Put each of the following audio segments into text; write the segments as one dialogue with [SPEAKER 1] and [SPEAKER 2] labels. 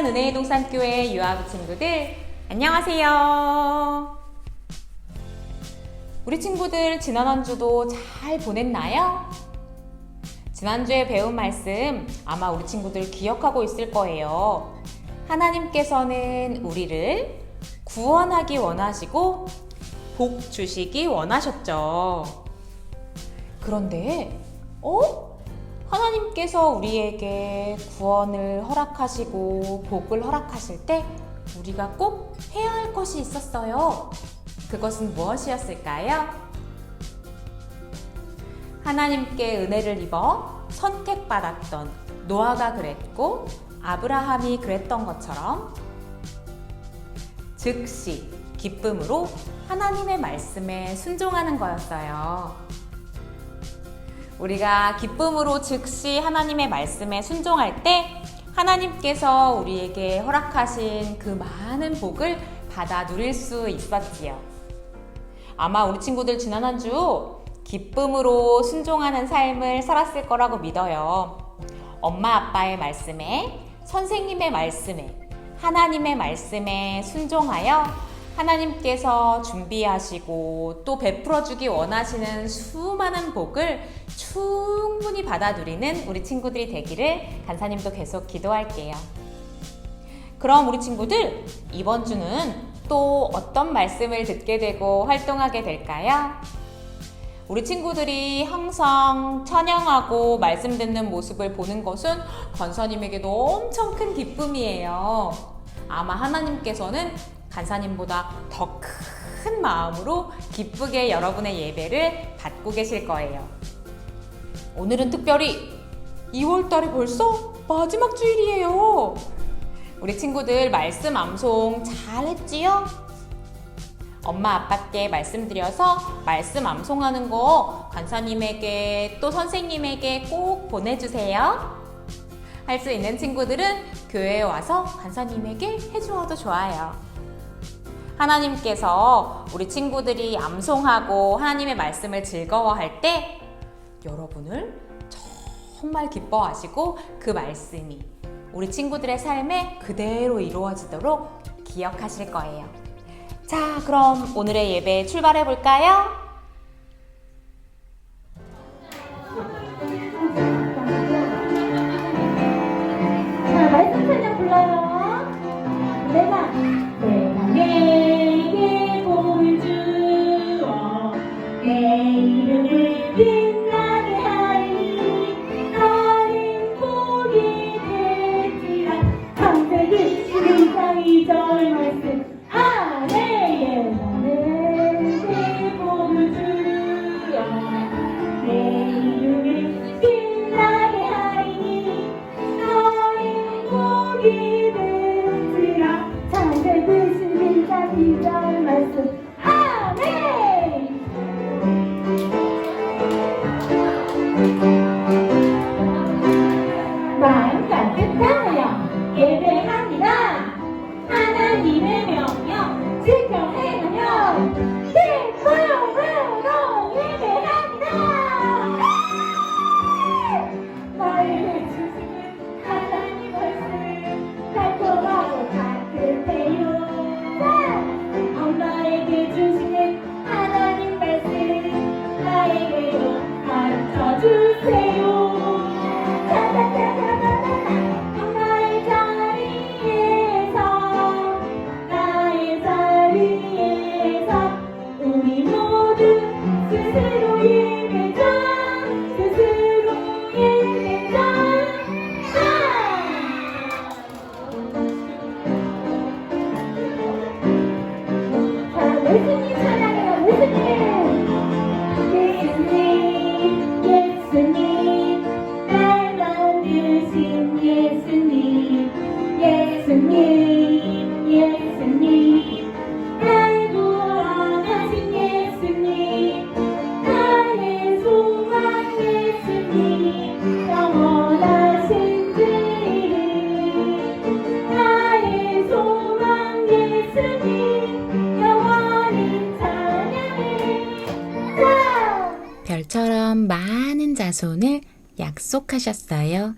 [SPEAKER 1] 사랑하는 은혜의 동산교회 유아부 친구들, 안녕하세요. 우리 친구들 지난 한 주도 잘 보냈나요? 지난주에 배운 말씀 아마 우리 친구들 기억하고 있을 거예요. 하나님께서는 우리를 구원하기 원하시고 복 주시기 원하셨죠. 그런데 하나님께서 우리에게 구원을 허락하시고 복을 허락하실 때 우리가 꼭 해야 할 것이 있었어요. 그것은 무엇이었을까요? 하나님께 은혜를 입어 선택받았던 노아가 그랬고 아브라함이 그랬던 것처럼 즉시 기쁨으로 하나님의 말씀에 순종하는 거였어요. 우리가 기쁨으로 즉시 하나님의 말씀에 순종할 때 하나님께서 우리에게 허락하신 그 많은 복을 받아 누릴 수 있었지요. 아마 우리 친구들 지난 한 주 기쁨으로 순종하는 삶을 살았을 거라고 믿어요. 엄마 아빠의 말씀에, 선생님의 말씀에, 하나님의 말씀에 순종하여 하나님께서 준비하시고 또 베풀어주기 원하시는 수많은 복을 충분히 받아 누리는 우리 친구들이 되기를 간사님도 계속 기도할게요. 그럼 우리 친구들 이번 주는 또 어떤 말씀을 듣게 되고 활동하게 될까요? 우리 친구들이 항상 찬양하고 말씀 듣는 모습을 보는 것은 간사님에게도 엄청 큰 기쁨이에요. 아마 하나님께서는 간사님보다 더 큰 마음으로 기쁘게 여러분의 예배를 받고 계실 거예요. 오늘은 특별히 2월달에 벌써 마지막 주일이에요. 우리 친구들 말씀 암송 잘 했지요? 엄마 아빠께 말씀드려서 말씀 암송하는 거 간사님에게 또 선생님에게 꼭 보내주세요. 할 수 있는 친구들은 교회에 와서 간사님에게 해주어도 좋아요. 하나님께서 우리 친구들이 암송하고 하나님의 말씀을 즐거워할 때 여러분을 정말 기뻐하시고 그 말씀이 우리 친구들의 삶에 그대로 이루어지도록 기억하실 거예요. 자, 그럼 오늘의 예배 출발해 볼까요?
[SPEAKER 2] 자, 말씀 찬양 불러요. 내가 내게 복을 주어 내 이름을 빛나게 하리니 너는 복이 될지라. 창세기 12장 2절 말씀 아멘. 너는 내 복을 주어 내 이름을 빛나게 하리니 너는 복이 될지라. 창세기 12장 2절 말씀 아멘. 마음 따뜻하여 예배합니다. 하나님의 명령 지켜 행하며 기쁨으로 예배합니다. 나의 주시는 하나님 말씀 달콤하고 따뜻해요. 엄마에게 주시는 하나님 말씀 나에게도 가르쳐주세요. 나의 자리에서 우리 모두 스스로 예배자. 자, 예수님 찬양해요. 예수님, 예수님, 날 만드신 예수님, 예수님, 예수님, 날 구원하신 예수님, 나의 소망 예수님, 영원하신 그 이름. 나의 소망 예수님, 영원히 찬양해.
[SPEAKER 3] 별처럼 많은 자손을 약속하셨어요.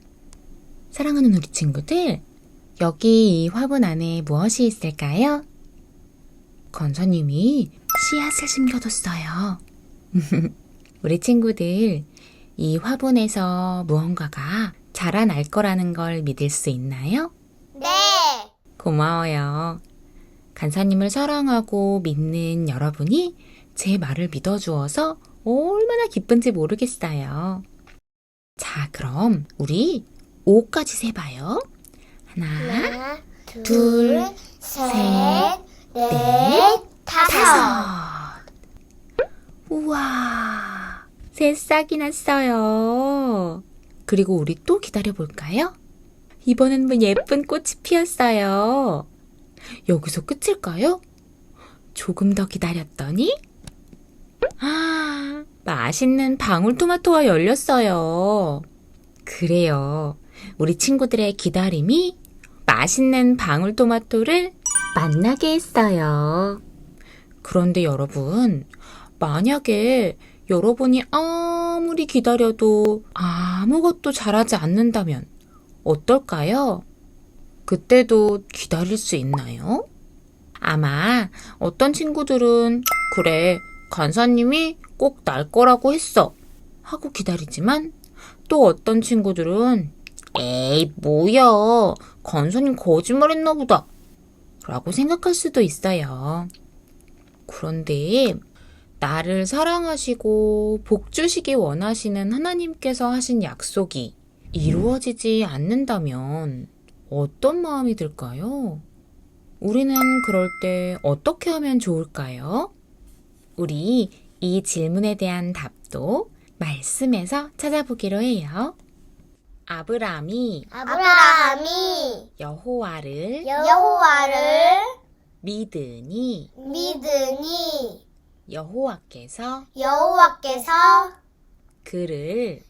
[SPEAKER 3] 사랑하는 우리 친구들,
[SPEAKER 1] 여기 이 화분 안에 무엇이 있을까요? 권사님이 씨앗을 심겨뒀어요. 우리 친구들, 이 화분에서 무언가가 자라날 거라는 걸 믿을 수 있나요?
[SPEAKER 2] 네.
[SPEAKER 1] 고마워요. 간사님을 사랑하고 믿는 여러분이 제 말을 믿어주어서 얼마나 기쁜지 모르겠어요. 자, 그럼 우리 5까지 세봐요. 하나, 둘, 셋, 넷, 다섯. 우와, 새싹이 났어요. 그리고 우리 또 기다려볼까요? 이번엔 뭐 예쁜 꽃이 피었어요. 여기서 끝일까요? 조금 더 기다렸더니 맛있는 방울토마토가 열렸어요. 그래요. 우리 친구들의 기다림이 맛있는 방울토마토를 만나게 했어요. 그런데 여러분, 만약에 여러분이 아무리 기다려도 아무것도 자라지 않는다면 어떨까요? 그때도 기다릴 수 있나요? 아마 어떤 친구들은 그래, 간사님이 꼭 날 거라고 했어 하고 기다리지만 또 어떤 친구들은 에이 뭐야, 간사님 거짓말했나 보다 라고 생각할 수도 있어요. 그런데 나를 사랑하시고 복 주시기 원하시는 하나님께서 하신 약속이 이루어지지 않는다면 어떤 마음이 들까요? 우리는 그럴 때 어떻게 하면 좋을까요? 우리 이 질문에 대한 답도 말씀에서 찾아보기로 해요. 아브라함이 여호와를 믿으니 여호와께서 그를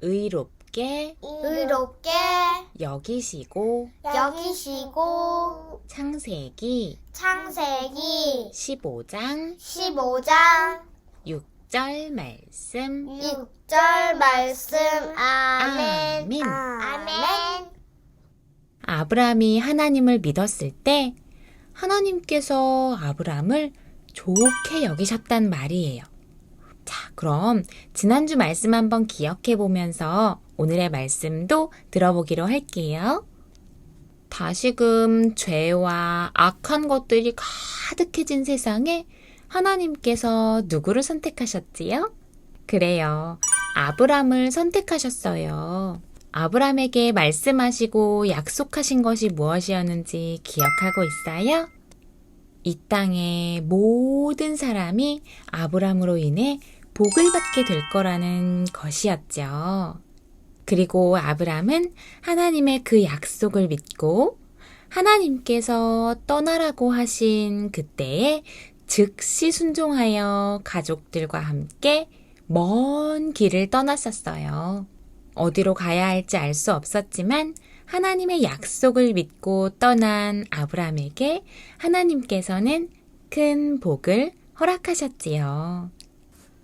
[SPEAKER 1] 의롭게 여기시고 창세기 15장 6절 말씀.
[SPEAKER 2] 6절 말씀. 아멘.
[SPEAKER 1] 아멘. 아브라함이 하나님을 믿었을 때 하나님께서 아브라함을 좋게 여기셨단 말이에요. 자, 그럼 지난주 말씀 한번 기억해 보면서 오늘의 말씀도 들어보기로 할게요. 다시금 죄와 악한 것들이 가득해진 세상에 하나님께서 누구를 선택하셨지요? 그래요. 아브라함을 선택하셨어요. 아브라함에게 말씀하시고 약속하신 것이 무엇이었는지 기억하고 있어요? 이 땅의 모든 사람이 아브라함으로 인해 복을 받게 될 거라는 것이었죠. 그리고 아브라함은 하나님의 그 약속을 믿고 하나님께서 떠나라고 하신 그때에 즉시 순종하여 가족들과 함께 먼 길을 떠났었어요. 어디로 가야 할지 알 수 없었지만 하나님의 약속을 믿고 떠난 아브라함에게 하나님께서는 큰 복을 허락하셨지요.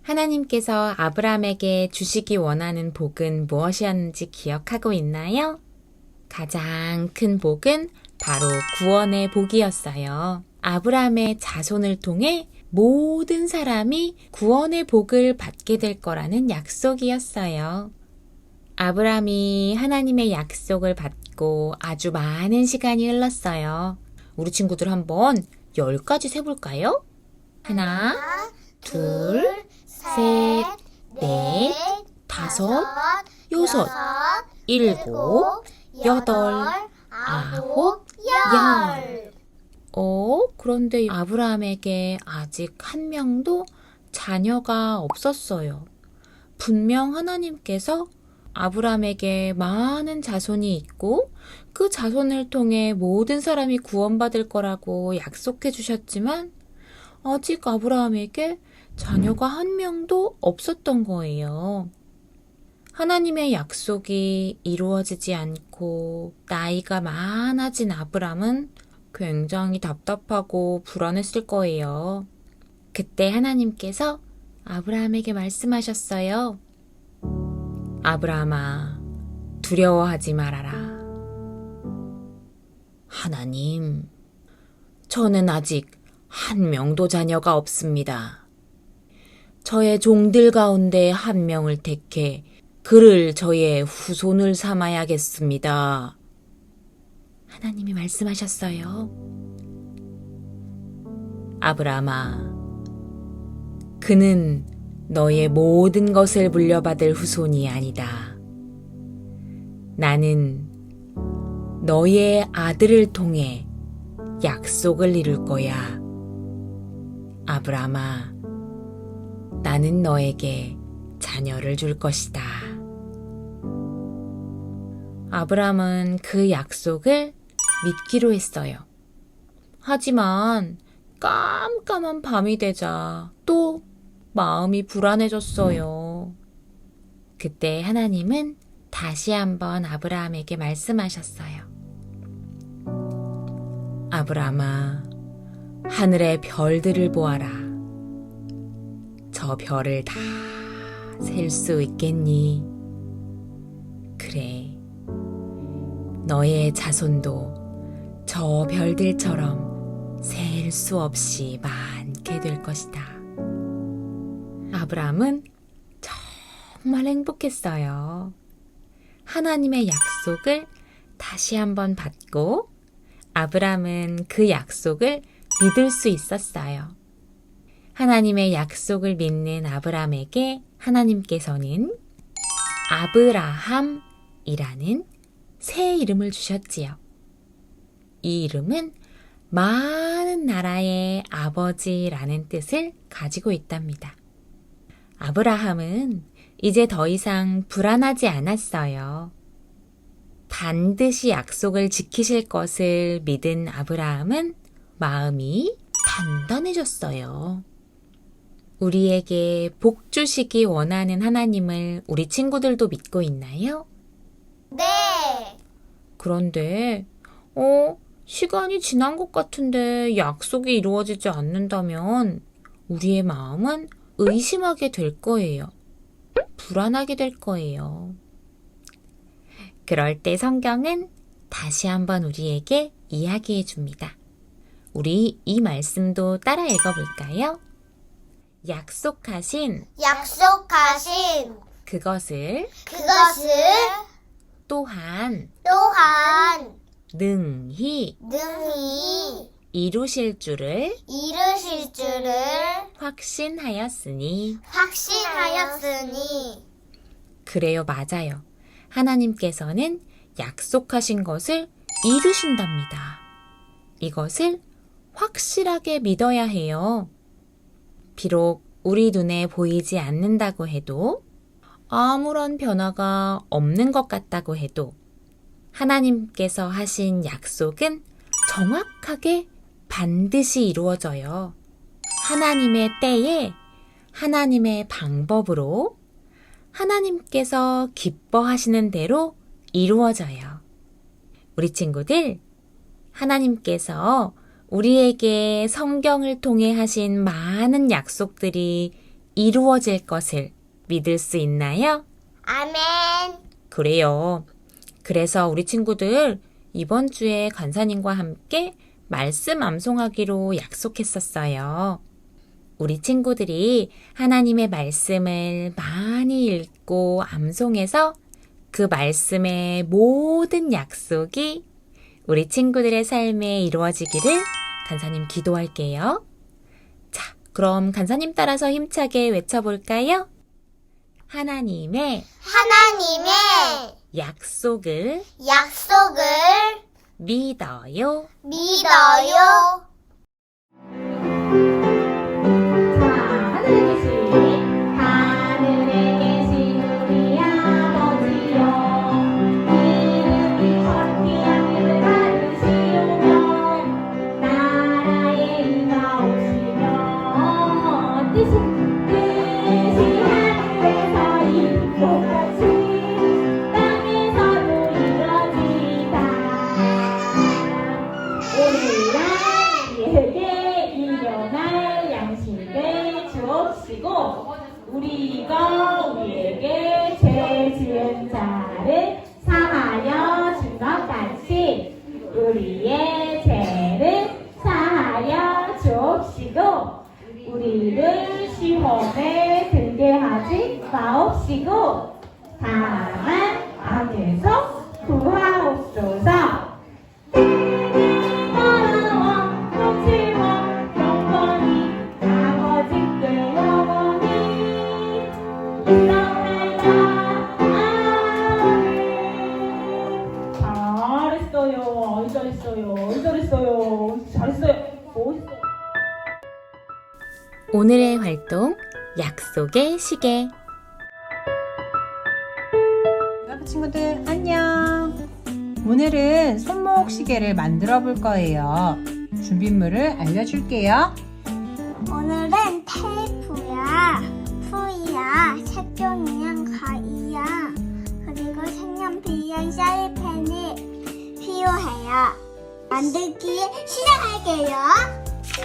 [SPEAKER 1] 하나님께서 아브라함에게 주시기 원하는 복은 무엇이었는지 기억하고 있나요? 가장 큰 복은 바로 구원의 복이었어요. 아브라함의 자손을 통해 모든 사람이 구원의 복을 받게 될 거라는 약속이었어요. 아브라함이 하나님의 약속을 받고 아주 많은 시간이 흘렀어요. 우리 친구들 한번 10가지 세볼까요? 하나, 둘, 셋, 넷, 다섯, 여섯, 일곱, 여덟, 아홉, 열. 그런데 아브라함에게 아직 한 명도 자녀가 없었어요. 분명 하나님께서 아브라함에게 많은 자손이 있고 그 자손을 통해 모든 사람이 구원받을 거라고 약속해 주셨지만 아직 아브라함에게 자녀가 한 명도 없었던 거예요. 하나님의 약속이 이루어지지 않고 나이가 많아진 아브람은 굉장히 답답하고 불안했을 거예요. 그때 하나님께서 아브라함에게 말씀하셨어요. 아브라함아, 두려워하지 말아라.
[SPEAKER 3] 하나님, 저는 아직 한 명도 자녀가 없습니다. 저의 종들 가운데 한 명을 택해 그를 저의 후손을 삼아야겠습니다. 하나님이 말씀하셨어요. 아브라함아, 그는 너의 모든 것을 물려받을 후손이 아니다. 나는 너의 아들을 통해 약속을 이룰 거야. 아브라함아, 나는 너에게 자녀를 줄 것이다. 아브라함은 그 약속을 믿기로 했어요. 하지만 깜깜한 밤이 되자 또 마음이 불안해졌어요. 그때 하나님은 다시 한번 아브라함에게 말씀하셨어요. 아브라함아, 하늘의 별들을 보아라. 저 별을 다 셀 수 있겠니? 그래, 너의 자손도 저 별들처럼 셀 수 없이 많게 될 것이다. 아브라함은 정말 행복했어요. 하나님의 약속을 다시 한번 받고 아브라함은 그 약속을 믿을 수 있었어요. 하나님의 약속을 믿는 아브라함에게 하나님께서는 아브라함이라는 새 이름을 주셨지요. 이 이름은 많은 나라의 아버지라는 뜻을 가지고 있답니다. 아브라함은 이제 더 이상 불안하지 않았어요. 반드시 약속을 지키실 것을 믿은 아브라함은 마음이 단단해졌어요. 우리에게 복 주시기 원하는 하나님을 우리 친구들도 믿고 있나요?
[SPEAKER 2] 네.
[SPEAKER 3] 그런데, 시간이 지난 것 같은데 약속이 이루어지지 않는다면 우리의 마음은 의심하게 될 거예요. 불안하게 될 거예요. 그럴 때 성경은 다시 한번 우리에게 이야기해 줍니다. 우리 이 말씀도 따라 읽어볼까요? 약속하신 그것을 또한 능히 이루실 줄을 확신하였으니. 그래요, 맞아요. 하나님께서는 약속하신 것을 이루신답니다. 이것을 확실하게 믿어야 해요. 비록 우리 눈에 보이지 않는다고 해도, 아무런 변화가 없는 것 같다고 해도 하나님께서 하신 약속은 정확하게 반드시 이루어져요. 하나님의 때에 하나님의 방법으로 하나님께서 기뻐하시는 대로 이루어져요. 우리 친구들, 하나님께서 우리에게 성경을 통해 하신 많은 약속들이 이루어질 것을 믿을 수 있나요?
[SPEAKER 2] 아멘.
[SPEAKER 3] 그래요. 그래서 우리 친구들 이번 주에 간사님과 함께 말씀 암송하기로 약속했었어요. 우리 친구들이 하나님의 말씀을 많이 읽고 암송해서 그 말씀의 모든 약속이 우리 친구들의 삶에 이루어지기를 간사님 기도할게요. 자, 그럼 간사님 따라서 힘차게 외쳐볼까요? 하나님의 약속을 믿어요.
[SPEAKER 1] 하늘에 계신 우리 아버지여, 이름이 거룩히 받으시오며, 나라의 임하오시며, 뜻이 하늘에서 이루고 같이 땅에서도 이루어지이다. 오늘날 우리에게 일용할 양식을 주옵시고, 우리가 우리에게 죄 지은 자를 사하여 준 것 같이 우리의
[SPEAKER 4] 우리를 시험에 들게 하지 마옵시고 다만 악에서 구하옵소서. 바라와 넘치와 영원히 아버지께 영원히 있사옵나이다. 아멘. 잘했어요. 잘했어요. 멋있어요.
[SPEAKER 3] 오늘의 활동 약속의 시계.
[SPEAKER 5] 여러분 친구들 안녕. 오늘은 손목 시계를 만들어 볼 거예요. 준비물을 알려줄게요.
[SPEAKER 2] 오늘은 테이프야, 풀이야, 색종이랑 가위야, 그리고 색연필이랑 샤이펜이 필요해요. 만들기 시작할게요.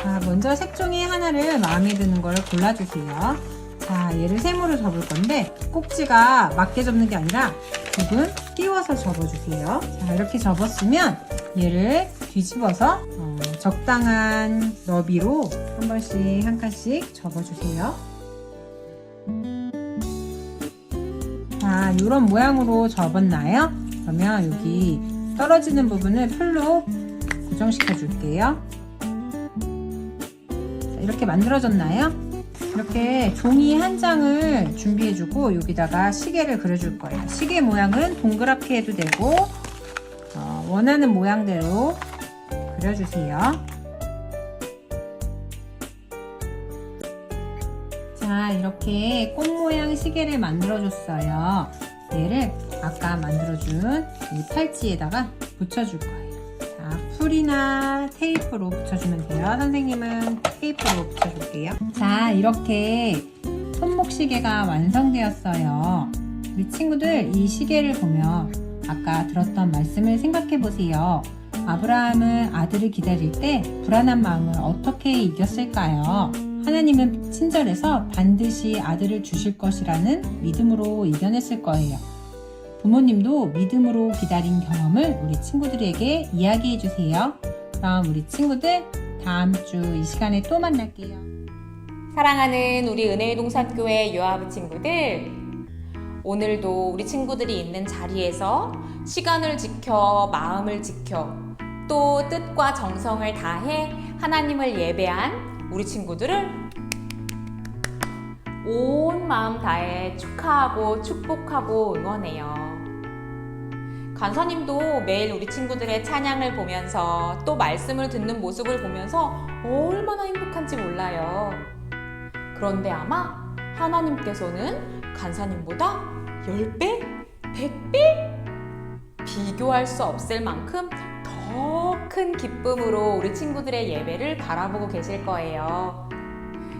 [SPEAKER 5] 자, 먼저 색종이 하나를 마음에 드는 걸 골라주세요. 자, 얘를 세모로 접을 건데 꼭지가 맞게 접는 게 아니라 부분 끼워서 접어주세요. 자, 이렇게 접었으면 얘를 뒤집어서 적당한 너비로 한 번씩 한 칸씩 접어주세요. 자, 이런 모양으로 접었나요? 그러면 여기 떨어지는 부분을 풀로 고정시켜 줄게요. 자, 이렇게 만들어졌나요? 이렇게 종이 한 장을 준비해주고 여기다가 시계를 그려줄 거예요. 시계 모양은 동그랗게 해도 되고 원하는 모양대로 그려주세요. 자, 이렇게 꽃 모양 시계를 만들어줬어요. 얘를 아까 만들어준 이 팔찌에다가 붙여줄 거예요. 자, 풀이나 테이프로 붙여주면 돼요. 선생님은 테이프로 붙여줄게요. 자, 이렇게 손목 시계가 완성되었어요. 우리 친구들 이 시계를 보면 아까 들었던 말씀을 생각해 보세요. 아브라함은 아들을 기다릴 때 불안한 마음을 어떻게 이겼을까요? 하나님은 친절해서 반드시 아들을 주실 것이라는 믿음으로 이겨냈을 거예요. 부모님도 믿음으로 기다린 경험을 우리 친구들에게 이야기해 주세요. 그럼 우리 친구들 다음 주 이 시간에 또 만날게요.
[SPEAKER 1] 사랑하는 우리 은혜의 동산교회 요아부 친구들, 오늘도 우리 친구들이 있는 자리에서 시간을 지켜 마음을 지켜 또 뜻과 정성을 다해 하나님을 예배한 우리 친구들을 온 마음 다해 축하하고 축복하고 응원해요. 간사님도 매일 우리 친구들의 찬양을 보면서 또 말씀을 듣는 모습을 보면서 얼마나 행복한지 몰라요. 그런데 아마 하나님께서는 간사님보다 10배? 100배? 비교할 수 없을 만큼 더 큰 기쁨으로 우리 친구들의 예배를 바라보고 계실 거예요.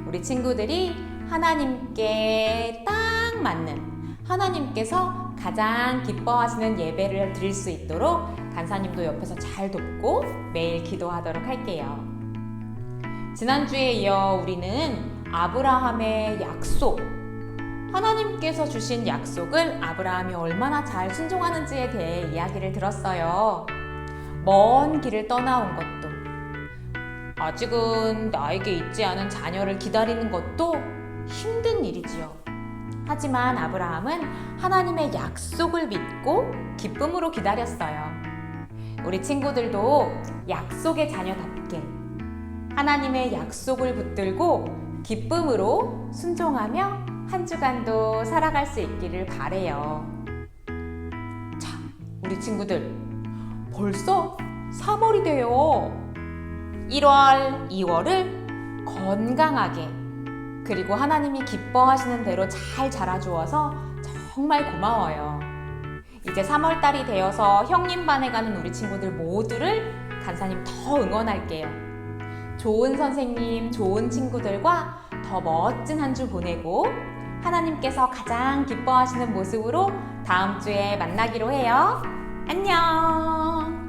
[SPEAKER 1] 우리 친구들이 하나님께 딱 맞는, 하나님께서 가장 기뻐하시는 예배를 드릴 수 있도록 간사님도 옆에서 잘 돕고 매일 기도하도록 할게요. 지난주에 이어 우리는 아브라함의 약속, 하나님께서 주신 약속을 아브라함이 얼마나 잘 순종하는지에 대해 이야기를 들었어요. 먼 길을 떠나온 것도, 아직은 나에게 있지 않은 자녀를 기다리는 것도 힘든 일이지요. 하지만 아브라함은 하나님의 약속을 믿고 기쁨으로 기다렸어요. 우리 친구들도 약속의 자녀답게 하나님의 약속을 붙들고 기쁨으로 순종하며 한 주간도 살아갈 수 있기를 바래요. 자, 우리 친구들 벌써 3월이 돼요. 1월, 2월을 건강하게 그리고 하나님이 기뻐하시는 대로 잘 자라주어서 정말 고마워요. 이제 3월달이 되어서 형님반에 가는 우리 친구들 모두를 간사님 더 응원할게요. 좋은 선생님, 좋은 친구들과 더 멋진 한 주 보내고 하나님께서 가장 기뻐하시는 모습으로 다음 주에 만나기로 해요. 안녕!